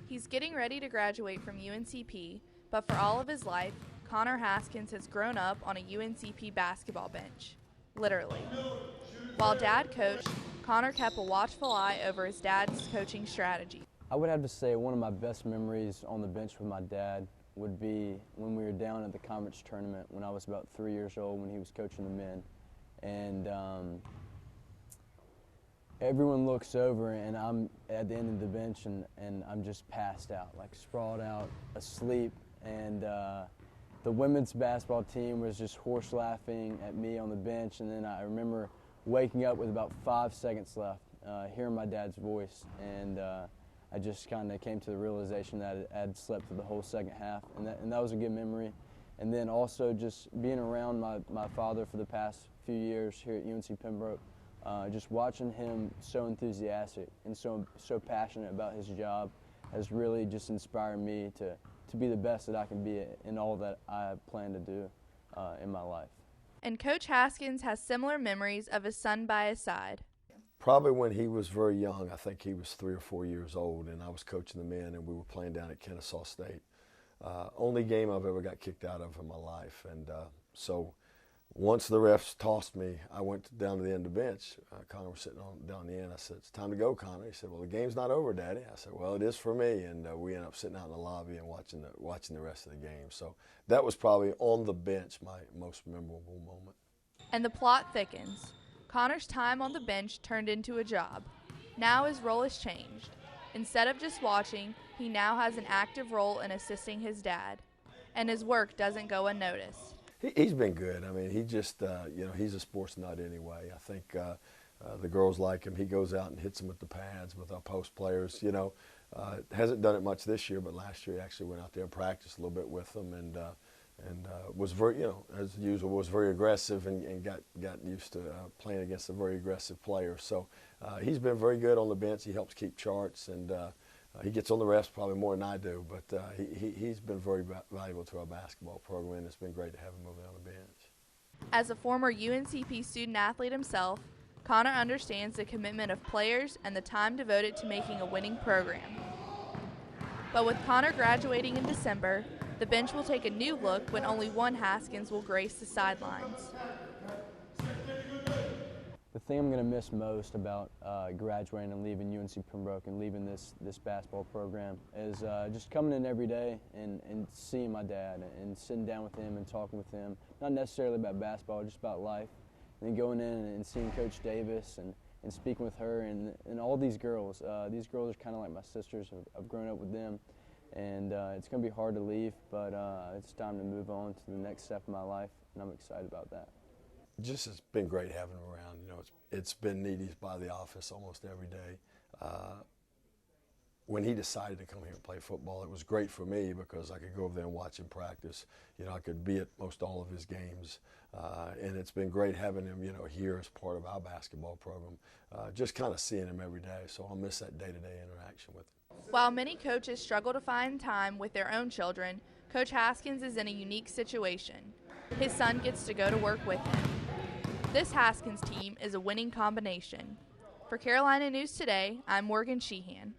He's getting ready to graduate from UNCP, but for all of his life, Connor Haskins has grown up on a UNCP basketball bench, literally. While Dad coached, Connor kept a watchful eye over his dad's coaching strategy. I would have to say one of my best memories on the bench with my dad would be when we were down at the conference tournament when I was about 3 years old when he was coaching the men. And everyone looks over and I'm at the end of the bench and I'm just passed out, like sprawled out, asleep. And the women's basketball team was just horse laughing at me on the bench. And then I remember waking up with about 5 seconds left, hearing my dad's voice. And I just kind of came to the realization that I had slept through the whole second half. And that was a good memory. And then also just being around my father for the past few years here at UNC Pembroke, just watching him so enthusiastic and so passionate about his job has really just inspired me to be the best that I can be in all that I plan to do in my life. And Coach Haskins has similar memories of his son by his side. Probably when he was very young. I think he was 3 or 4 years old, and I was coaching the men, and we were playing down at Kennesaw State. Only game I've ever got kicked out of in my life. And so once the refs tossed me, I went down to the end of the bench. Connor was sitting down the end. I said, "It's time to go, Connor." He said, "Well, the game's not over, Daddy." I said, "Well, it is for me." And we ended up sitting out in the lobby and watching the rest of the game. So that was probably on the bench my most memorable moment. And the plot thickens. Connor's time on the bench turned into a job. Now his role has changed. Instead of just watching, he now has an active role in assisting his dad. And his work doesn't go unnoticed. He's been good. I mean, he just, he's a sports nut anyway. I think the girls like him. He goes out and hits them with the pads with our post players. Hasn't done it much this year, but last year he actually went out there and practiced a little bit with them and was very, as usual, was very aggressive and got used to playing against a very aggressive player. So he's been very good on the bench. He helps keep charts and he gets on the refs probably more than I do, but he's been very valuable to our basketball program, and it's been great to have him over there on the bench. As a former UNCP student athlete himself, Connor understands the commitment of players and the time devoted to making a winning program. But with Connor graduating in December, the bench will take a new look when only one Haskins will grace the sidelines. The thing I'm going to miss most about graduating and leaving UNC Pembroke and leaving this basketball program is just coming in every day and seeing my dad and sitting down with him and talking with him, not necessarily about basketball, just about life. And then going in and seeing Coach Davis and speaking with her and all these girls. These girls are kind of like my sisters. I've grown up with them. And it's going to be hard to leave, but it's time to move on to the next step in my life, and I'm excited about that. Just it's been great having him around. It's been needy by the office almost every day. When he decided to come here and play football, it was great for me because I could go over there and watch him practice. I could be at most all of his games, and it's been great having him, here as part of our basketball program. Just kind of seeing him every day, so I'll miss that day-to-day interaction with him. While many coaches struggle to find time with their own children, Coach Haskins is in a unique situation. His son gets to go to work with him. This Haskins team is a winning combination. For Carolina News Today, I'm Morgan Sheehan.